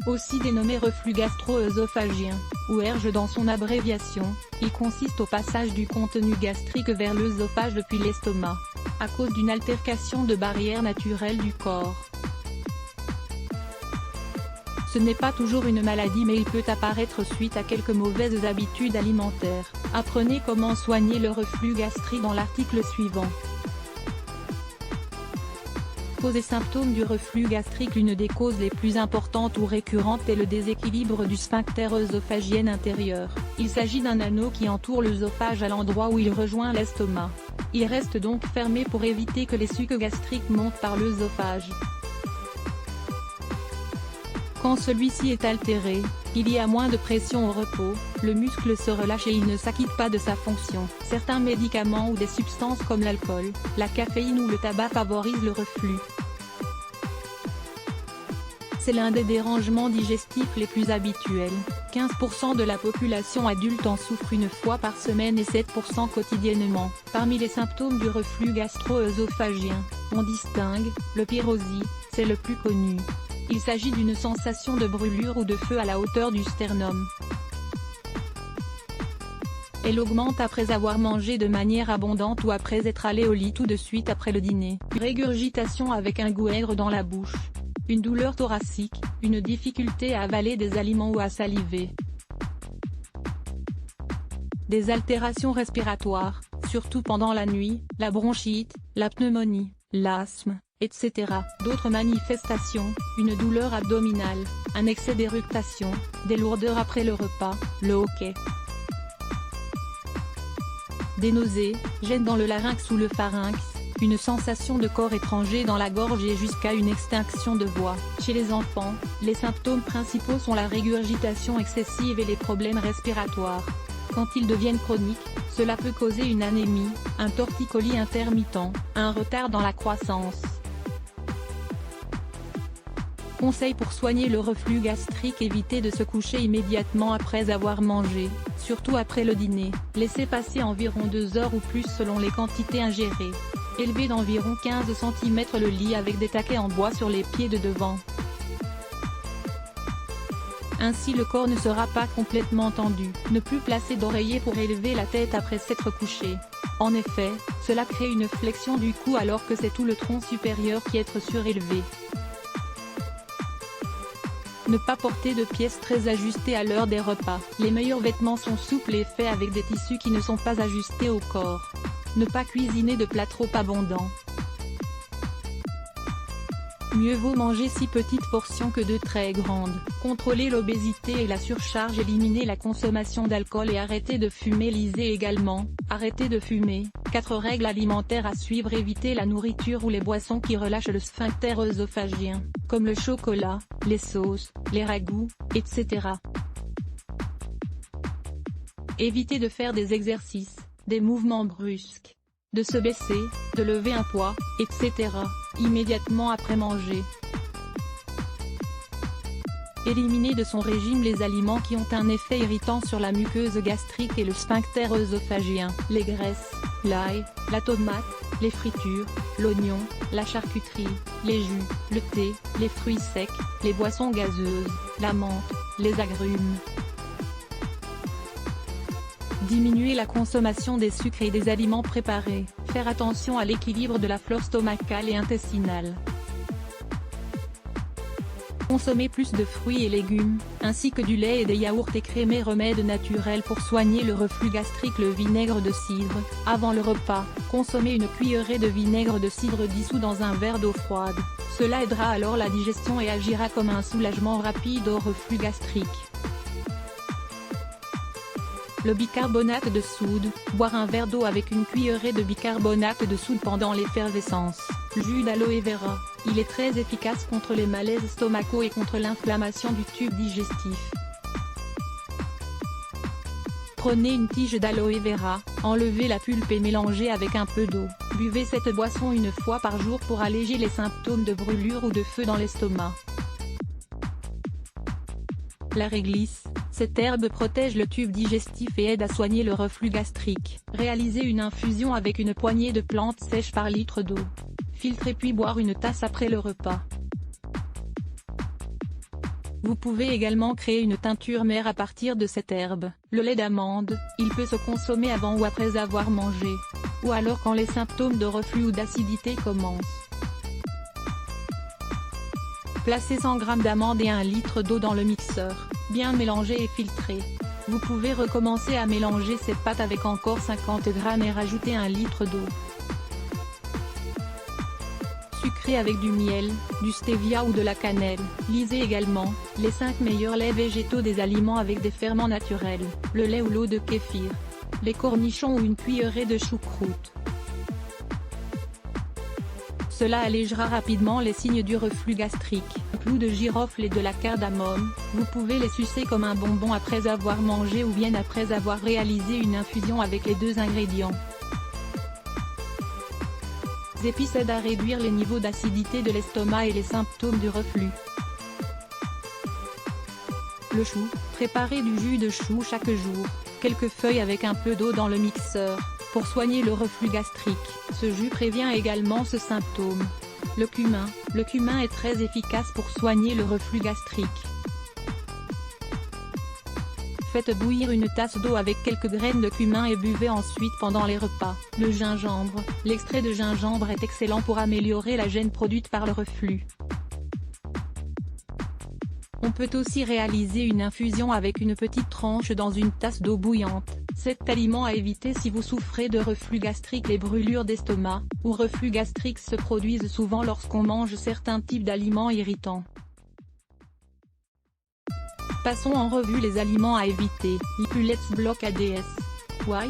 Aussi dénommé reflux gastro-œsophagien, ou RGE dans son abréviation, il consiste au passage du contenu gastrique vers l'œsophage depuis l'estomac, à cause d'une altercation de barrières naturelles du corps. Ce n'est pas toujours une maladie mais il peut apparaître suite à quelques mauvaises habitudes alimentaires. Apprenez comment soigner le reflux gastrique dans l'article suivant. Causes et symptômes du reflux gastrique. L'une des causes les plus importantes ou récurrentes est le déséquilibre du sphincter œsophagien intérieur. Il s'agit d'un anneau qui entoure l'œsophage à l'endroit où il rejoint l'estomac. Il reste donc fermé pour éviter que les sucs gastriques montent par l'œsophage. Quand celui-ci est altéré, il y a moins de pression au repos, le muscle se relâche et il ne s'acquitte pas de sa fonction. Certains médicaments ou des substances comme l'alcool, la caféine ou le tabac favorisent le reflux. C'est l'un des dérangements digestifs les plus habituels. 15% de la population adulte en souffre une fois par semaine et 7% quotidiennement. Parmi les symptômes du reflux gastro-œsophagien, on distingue le pyrosie, c'est le plus connu. Il s'agit d'une sensation de brûlure ou de feu à la hauteur du sternum. Elle augmente après avoir mangé de manière abondante ou après être allé au lit tout de suite après le dîner. Régurgitation avec un goût aigre dans la bouche. Une douleur thoracique, une difficulté à avaler des aliments ou à saliver. Des altérations respiratoires, surtout pendant la nuit, la bronchite, la pneumonie, l'asthme, etc. D'autres manifestations, une douleur abdominale, un excès d'éructation, des lourdeurs après le repas, le hoquet. Des nausées, gêne dans le larynx ou le pharynx, une sensation de corps étranger dans la gorge et jusqu'à une extinction de voix. Chez les enfants, les symptômes principaux sont la régurgitation excessive et les problèmes respiratoires. Quand ils deviennent chroniques, cela peut causer une anémie, un torticolis intermittent, un retard dans la croissance. Conseil pour soigner le reflux gastrique: évitez de se coucher immédiatement après avoir mangé, surtout après le dîner. Laissez passer environ 2 heures ou plus selon les quantités ingérées. Élevez d'environ 15 cm le lit avec des taquets en bois sur les pieds de devant. Ainsi le corps ne sera pas complètement tendu. Ne plus placer d'oreiller pour élever la tête après s'être couché. En effet, cela crée une flexion du cou alors que c'est tout le tronc supérieur qui est surélevé. Ne pas porter de pièces très ajustées à l'heure des repas. Les meilleurs vêtements sont souples et faits avec des tissus qui ne sont pas ajustés au corps. Ne pas cuisiner de plats trop abondants. Mieux vaut manger 6 petites portions que de très grandes. Contrôlez l'obésité et la surcharge. Éliminez la consommation d'alcool et arrêtez de fumer. Lisez également, arrêtez de fumer. 4 règles alimentaires à suivre. Évitez la nourriture ou les boissons qui relâchent le sphincter œsophagien, comme le chocolat, les sauces, les ragoûts, etc. Évitez de faire des exercices, des mouvements brusques, de se baisser, de lever un poids, etc. immédiatement après manger. Éliminez de son régime les aliments qui ont un effet irritant sur la muqueuse gastrique et le sphincter œsophagien. Les graisses, l'ail, la tomate, les fritures, l'oignon, la charcuterie, les jus, le thé, les fruits secs, les boissons gazeuses, la menthe, les agrumes. Diminuer la consommation des sucres et des aliments préparés. Faire attention à l'équilibre de la flore stomacale et intestinale. Consommer plus de fruits et légumes, ainsi que du lait et des yaourts écrémés. Remèdes naturels pour soigner le reflux gastrique: le vinaigre de cidre. Avant le repas, consommez une cuillerée de vinaigre de cidre dissous dans un verre d'eau froide. Cela aidera alors la digestion et agira comme un soulagement rapide au reflux gastrique. Le bicarbonate de soude, boire un verre d'eau avec une cuillerée de bicarbonate de soude pendant l'effervescence. Jus d'aloe vera, il est très efficace contre les malaises stomacaux et contre l'inflammation du tube digestif. Prenez une tige d'aloe vera, enlevez la pulpe et mélangez avec un peu d'eau. Buvez cette boisson une fois par jour pour alléger les symptômes de brûlure ou de feu dans l'estomac. La réglisse. Cette herbe protège le tube digestif et aide à soigner le reflux gastrique. Réalisez une infusion avec une poignée de plantes sèches par litre d'eau. Filtrez puis boire une tasse après le repas. Vous pouvez également créer une teinture mère à partir de cette herbe. Le lait d'amande, il peut se consommer avant ou après avoir mangé. Ou alors quand les symptômes de reflux ou d'acidité commencent. Placez 100 g d'amandes et 1 litre d'eau dans le mixeur, bien mélanger et filtrer. Vous pouvez recommencer à mélanger cette pâte avec encore 50 g et rajouter 1 litre d'eau. Sucré avec du miel, du stevia ou de la cannelle. Lisez également les 5 meilleurs laits végétaux des aliments avec des ferments naturels, le lait ou l'eau de kéfir, les cornichons ou une cuillerée de choucroute. Cela allégera rapidement les signes du reflux gastrique. Un clou de girofle et de la cardamome, vous pouvez les sucer comme un bonbon après avoir mangé ou bien après avoir réalisé une infusion avec les 2 ingrédients. Les épices aident à réduire les niveaux d'acidité de l'estomac et les symptômes du reflux. Le chou, préparez du jus de chou chaque jour, quelques feuilles avec un peu d'eau dans le mixeur, pour soigner le reflux gastrique. Ce jus prévient également ce symptôme. Le cumin est très efficace pour soigner le reflux gastrique. Faites bouillir une tasse d'eau avec quelques graines de cumin et buvez ensuite pendant les repas. Le gingembre, l'extrait de gingembre est excellent pour améliorer la gêne produite par le reflux. On peut aussi réaliser une infusion avec une petite tranche dans une tasse d'eau bouillante. Cet aliment à éviter si vous souffrez de reflux gastrique. Les brûlures d'estomac, ou reflux gastrique se produisent souvent lorsqu'on mange certains types d'aliments irritants. Passons en revue les aliments à éviter. Let's block ADS. Why?